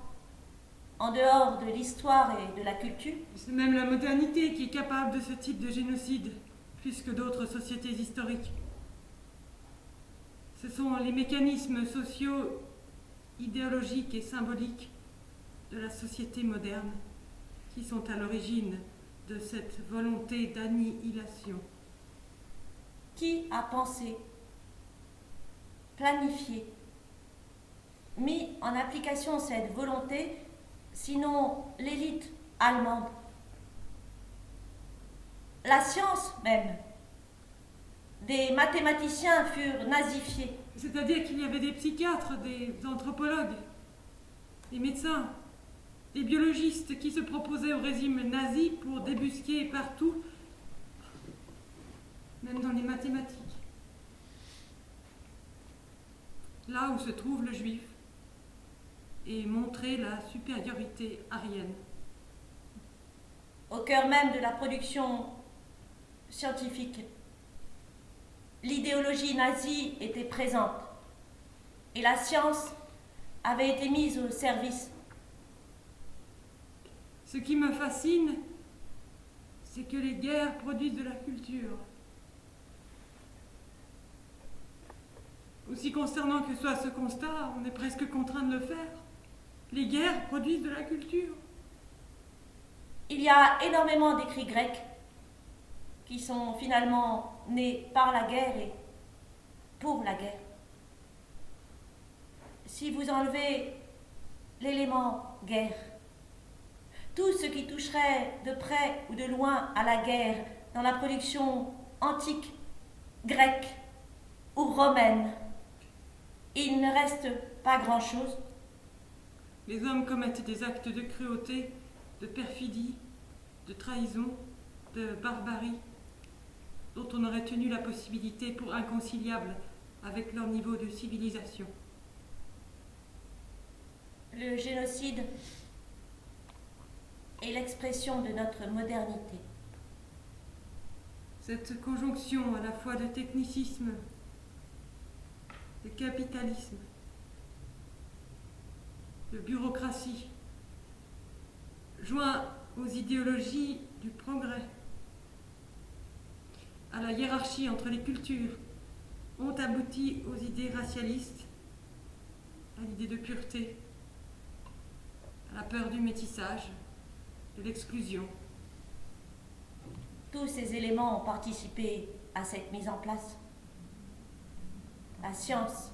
[SPEAKER 3] en dehors de l'histoire et de la culture.
[SPEAKER 2] C'est même la modernité qui est capable de ce type de génocide, plus que d'autres sociétés historiques. Ce sont les mécanismes sociaux, idéologiques et symboliques de la société moderne qui sont à l'origine de cette volonté d'annihilation.
[SPEAKER 3] Qui a pensé, planifié, mis en application cette volonté, sinon l'élite allemande? La science même. Des mathématiciens furent nazifiés.
[SPEAKER 2] C'est-à-dire qu'il y avait des psychiatres, des anthropologues, des médecins, des biologistes qui se proposaient au régime nazi pour débusquer partout, même dans les mathématiques, là où se trouve le juif, et montrer la supériorité aryenne.
[SPEAKER 3] Au cœur même de la production scientifique, l'idéologie nazie était présente et la science avait été mise au service.
[SPEAKER 2] Ce qui me fascine, c'est que les guerres produisent de la culture. Aussi concernant que soit ce constat, on est presque contraint de le faire. Les guerres produisent de la culture.
[SPEAKER 3] Il y a énormément d'écrits grecs qui sont finalement nés par la guerre et pour la guerre. Si vous enlevez l'élément guerre, tout ce qui toucherait de près ou de loin à la guerre dans la production antique, grecque ou romaine, il ne reste pas grand-chose.
[SPEAKER 2] Les hommes commettent des actes de cruauté
[SPEAKER 6] de perfidie, de trahison, de barbarie, dont on aurait tenu la possibilité pour inconciliable avec leur niveau de civilisation.
[SPEAKER 3] Le génocide est l'expression de notre modernité.
[SPEAKER 6] Cette conjonction à la fois de technicisme, de capitalisme, de bureaucratie, joint aux idéologies du progrès, à la hiérarchie entre les cultures, ont abouti aux idées racialistes, à l'idée de pureté, à la peur du métissage, de l'exclusion.
[SPEAKER 3] Tous ces éléments ont participé à cette mise en place. La science,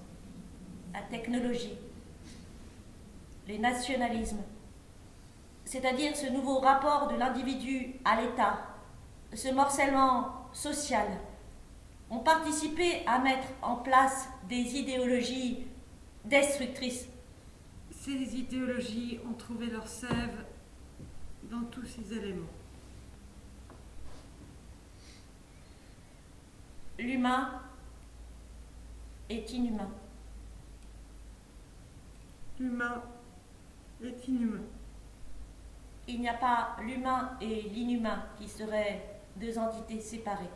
[SPEAKER 3] la technologie, les nationalismes, c'est-à-dire ce nouveau rapport de l'individu à l'État, ce morcellement social, ont participé à mettre en place des idéologies destructrices.
[SPEAKER 6] Ces idéologies ont trouvé leur sève dans tous ces éléments.
[SPEAKER 3] L'humain est inhumain.
[SPEAKER 6] L'humain est inhumain.
[SPEAKER 3] Il n'y a pas l'humain et l'inhumain qui seraient deux entités séparées.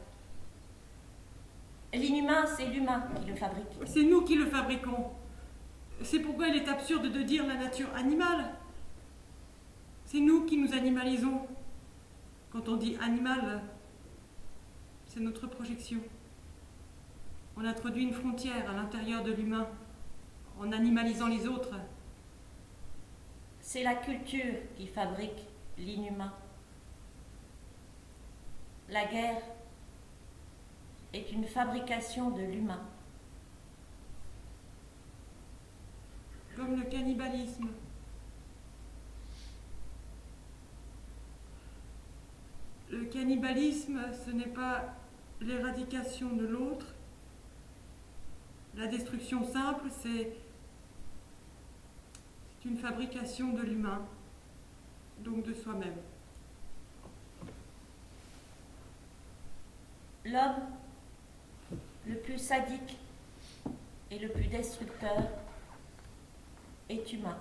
[SPEAKER 3] L'inhumain, c'est l'humain qui le fabrique.
[SPEAKER 6] C'est nous qui le fabriquons. C'est pourquoi il est absurde de dire la nature animale. C'est nous qui nous animalisons. Quand on dit animal, c'est notre projection. On introduit une frontière à l'intérieur de l'humain en animalisant les autres.
[SPEAKER 3] C'est la culture qui fabrique l'inhumain. La guerre est une fabrication de l'humain.
[SPEAKER 6] Comme le cannibalisme. Le cannibalisme, ce n'est pas l'éradication de l'autre. La destruction simple, c'est une fabrication de l'humain, donc de soi-même.
[SPEAKER 3] L'homme, le plus sadique et le plus destructeur, est humain.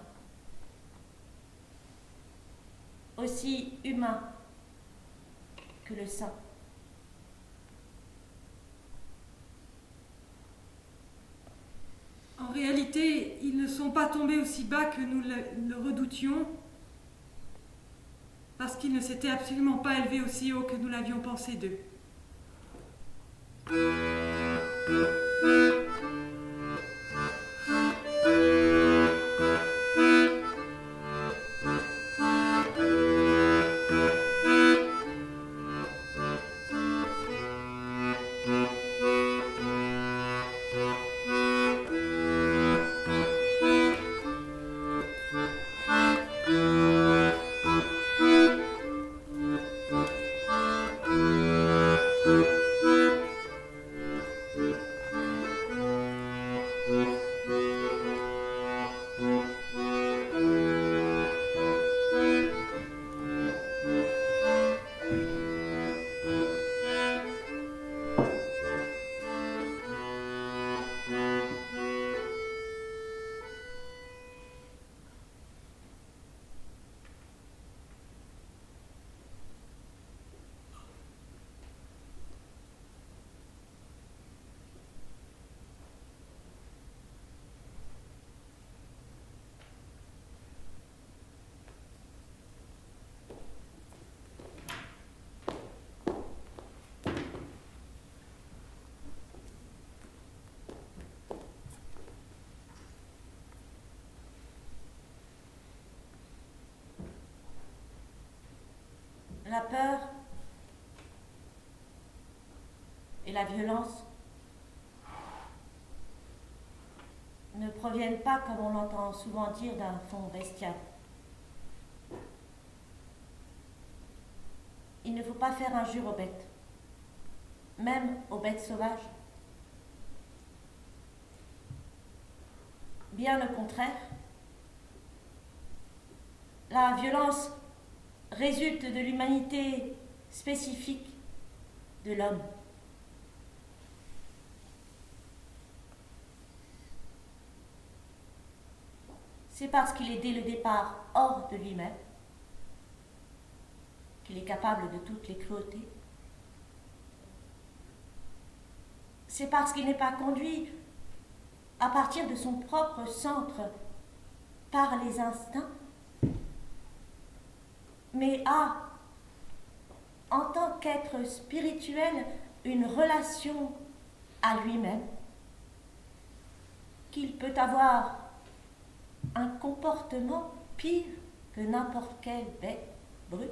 [SPEAKER 3] Aussi humain que le saint.
[SPEAKER 6] En réalité, ils ne sont pas tombés aussi bas que nous le redoutions, parce qu'ils ne s'étaient absolument pas élevés aussi haut que nous l'avions pensé d'eux.
[SPEAKER 3] La peur et la violence ne proviennent pas, comme on l'entend souvent dire, d'un fond bestial. Il ne faut pas faire injure aux bêtes, même aux bêtes sauvages. Bien au contraire, la violence résulte de l'humanité spécifique de l'homme. C'est parce qu'il est dès le départ hors de lui-même qu'il est capable de toutes les cruautés. C'est parce qu'il n'est pas conduit à partir de son propre centre par les instincts, mais a, en tant qu'être spirituel, une relation à lui-même, qu'il peut avoir un comportement pire que n'importe quelle bête brute.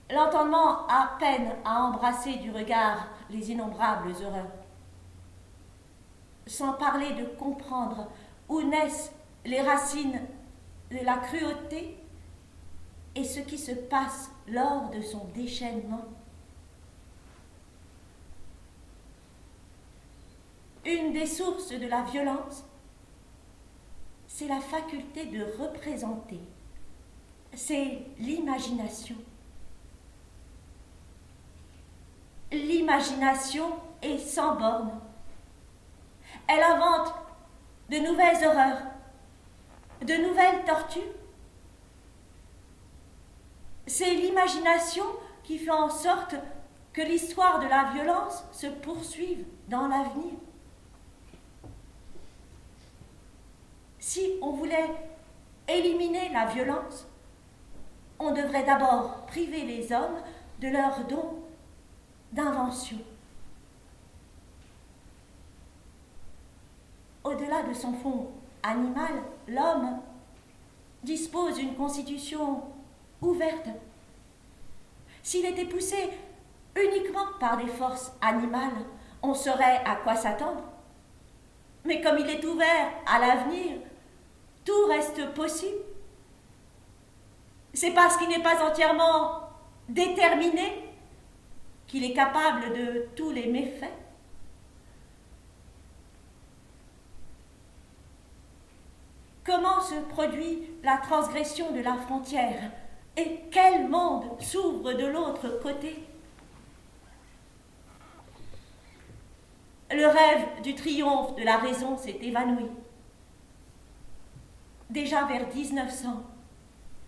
[SPEAKER 3] L'entendement a peine à embrasser du regard les innombrables horreurs, sans parler de comprendre où naissent les racines de la cruauté et ce qui se passe lors de son déchaînement. Une des sources de la violence, c'est la faculté de représenter, c'est l'imagination. L'imagination est sans borne. Elle invente de nouvelles horreurs, de nouvelles tortures. C'est l'imagination qui fait en sorte que l'histoire de la violence se poursuive dans l'avenir. Si on voulait éliminer la violence, on devrait d'abord priver les hommes de leur don d'invention. Au-delà de son fond animal, l'homme dispose d'une constitution ouverte. S'il était poussé uniquement par des forces animales, on saurait à quoi s'attendre. Mais comme il est ouvert à l'avenir, tout reste possible. C'est parce qu'il n'est pas entièrement déterminé qu'il est capable de tous les méfaits. Comment se produit la transgression de la frontière et quel monde s'ouvre de l'autre côté? Le rêve du triomphe de la raison s'est évanoui. Déjà vers 1900,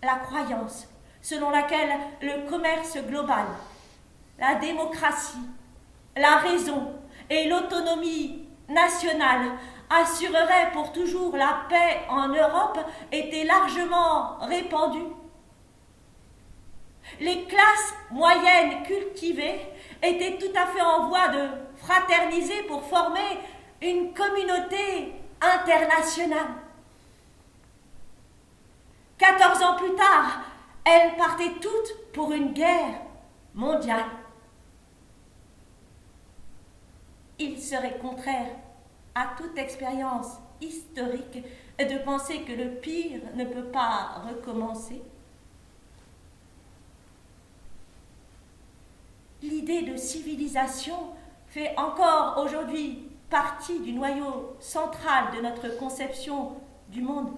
[SPEAKER 3] la croyance selon laquelle le commerce global, la démocratie, la raison et l'autonomie nationale assureraient pour toujours la paix en Europe était largement répandue. Les classes moyennes cultivées étaient tout à fait en voie de fraterniser pour former une communauté internationale. 14 ans plus tard, elles partaient toutes pour une guerre mondiale. Il serait contraire à toute expérience historique de penser que le pire ne peut pas recommencer. L'idée de civilisation fait encore aujourd'hui partie du noyau central de notre conception du monde.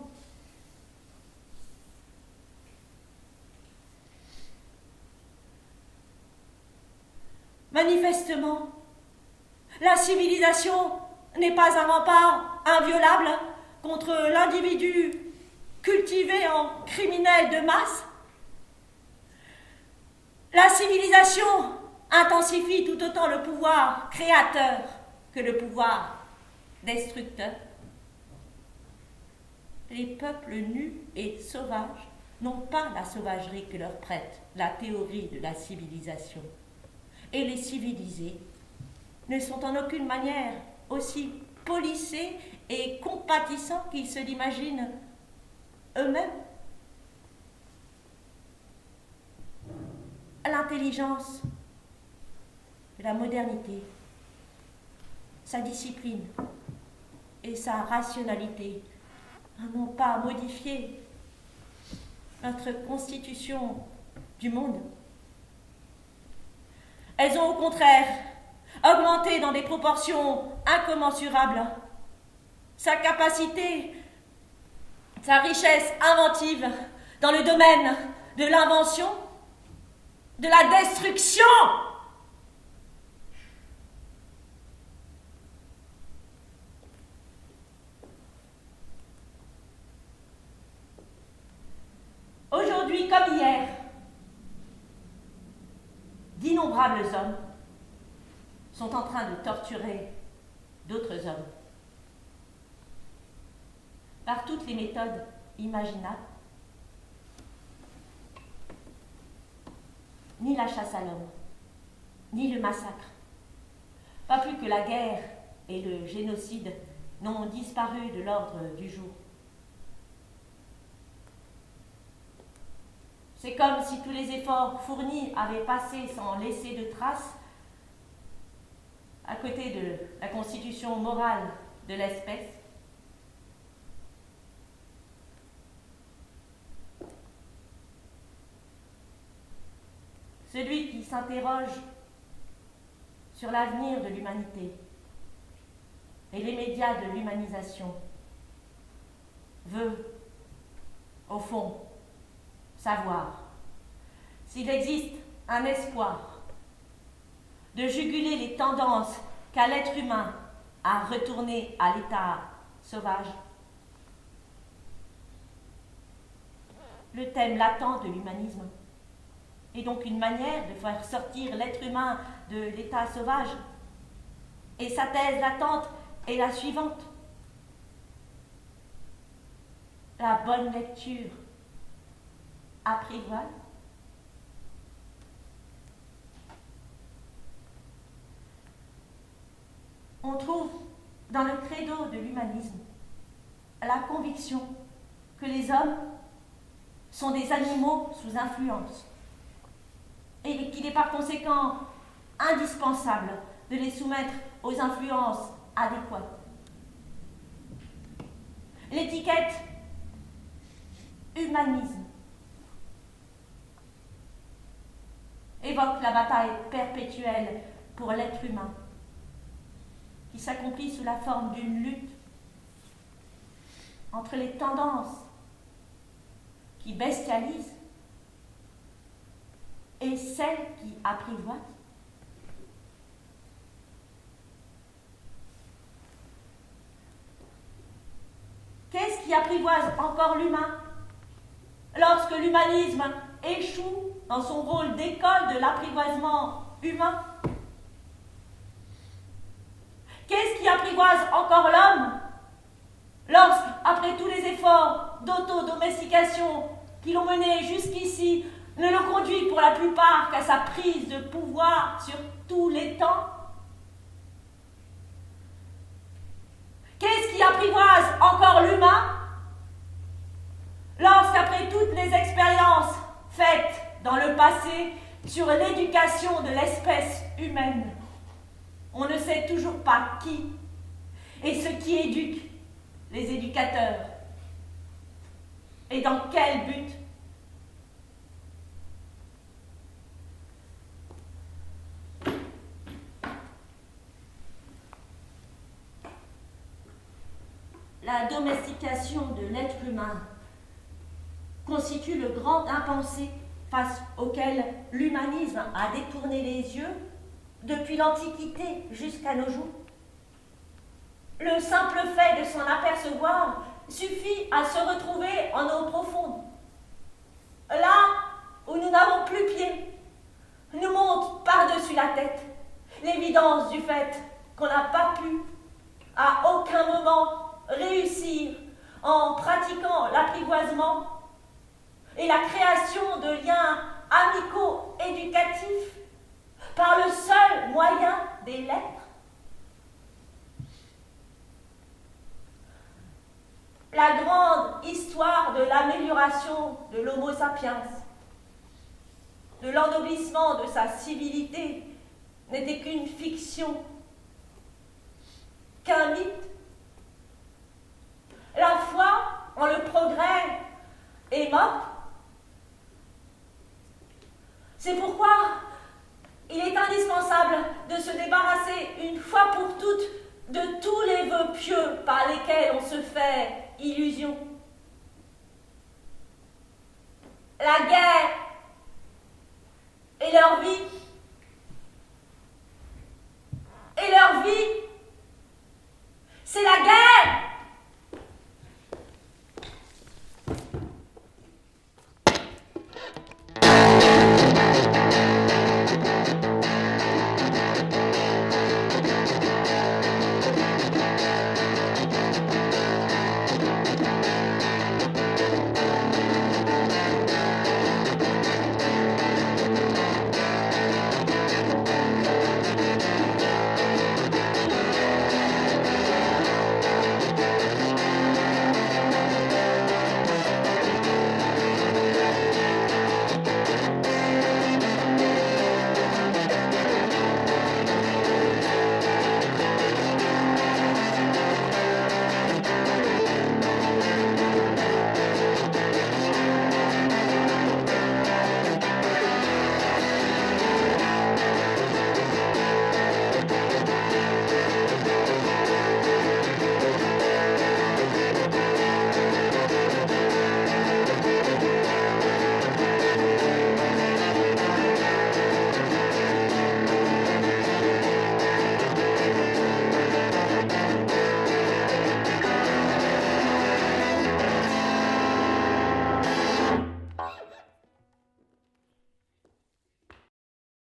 [SPEAKER 3] Manifestement, la civilisation n'est pas un rempart inviolable contre l'individu cultivé en criminel de masse. La civilisation intensifie tout autant le pouvoir créateur que le pouvoir destructeur. Les peuples nus et sauvages n'ont pas la sauvagerie que leur prête la théorie de la civilisation. Et les civilisés ne sont en aucune manière aussi policés et compatissants qu'ils se l'imaginent eux-mêmes. L'intelligence de la modernité, sa discipline et sa rationalité n'ont pas modifié notre constitution du monde. Elles ont au contraire augmenté dans des proportions incommensurables sa capacité sa richesse inventive dans le domaine de l'invention, de la destruction. Aujourd'hui comme hier, d'innombrables hommes sont en train de torturer d'autres hommes par toutes les méthodes imaginables. Ni la chasse à l'homme, ni le massacre, pas plus que la guerre et le génocide n'ont disparu de l'ordre du jour. C'est comme si tous les efforts fournis avaient passé sans laisser de traces à côté de la constitution morale de l'espèce. Celui qui s'interroge sur l'avenir de l'humanité et les médias de l'humanisation veut, au fond, savoir s'il existe un espoir de juguler les tendances qu'a l'être humain à retourner à l'état sauvage. Le thème latent de l'humanisme est donc une manière de faire sortir l'être humain de l'état sauvage. Et sa thèse latente est la suivante. La bonne lecture apprivoise. On trouve dans le credo de l'humanisme la conviction que les hommes sont des animaux sous influence et qu'il est par conséquent indispensable de les soumettre aux influences adéquates. L'étiquette humanisme évoque la bataille perpétuelle pour l'être humain qui s'accomplit sous la forme d'une lutte entre les tendances qui bestialisent et celles qui apprivoisent. Qu'est-ce qui apprivoise encore l'humain lorsque l'humanisme échoue dans son rôle d'école de l'apprivoisement humain? Qu'est-ce qui apprivoise encore l'homme lorsque, après tous les efforts d'autodomestication qui l'ont mené jusqu'ici, ne le conduit pour la plupart qu'à sa prise de pouvoir sur tous les temps? Qu'est-ce qui apprivoise encore l'humain lorsqu'après toutes les expériences faites dans le passé sur l'éducation de l'espèce humaine, on ne sait toujours pas qui et ce qui éduque les éducateurs et dans quel but? La domestication de l'être humain constitue le grand impensé face auquel l'humanisme a détourné les yeux depuis l'Antiquité jusqu'à nos jours. Le simple fait de s'en apercevoir suffit à se retrouver en eau profonde. Là où nous n'avons plus pied, nous monte par-dessus la tête l'évidence du fait qu'on n'a pas pu, à aucun moment, réussir en pratiquant l'apprivoisement et la création de liens amicaux éducatifs par le seul moyen des lettres. La grande histoire de l'amélioration de l'Homo sapiens, de l'ennoblissement de sa civilité, n'était qu'une fiction, qu'un mythe. La foi en le progrès est morte. C'est pourquoi il est indispensable de se débarrasser une fois pour toutes de tous les vœux pieux par lesquels on se fait illusion. la guerre et leur vie.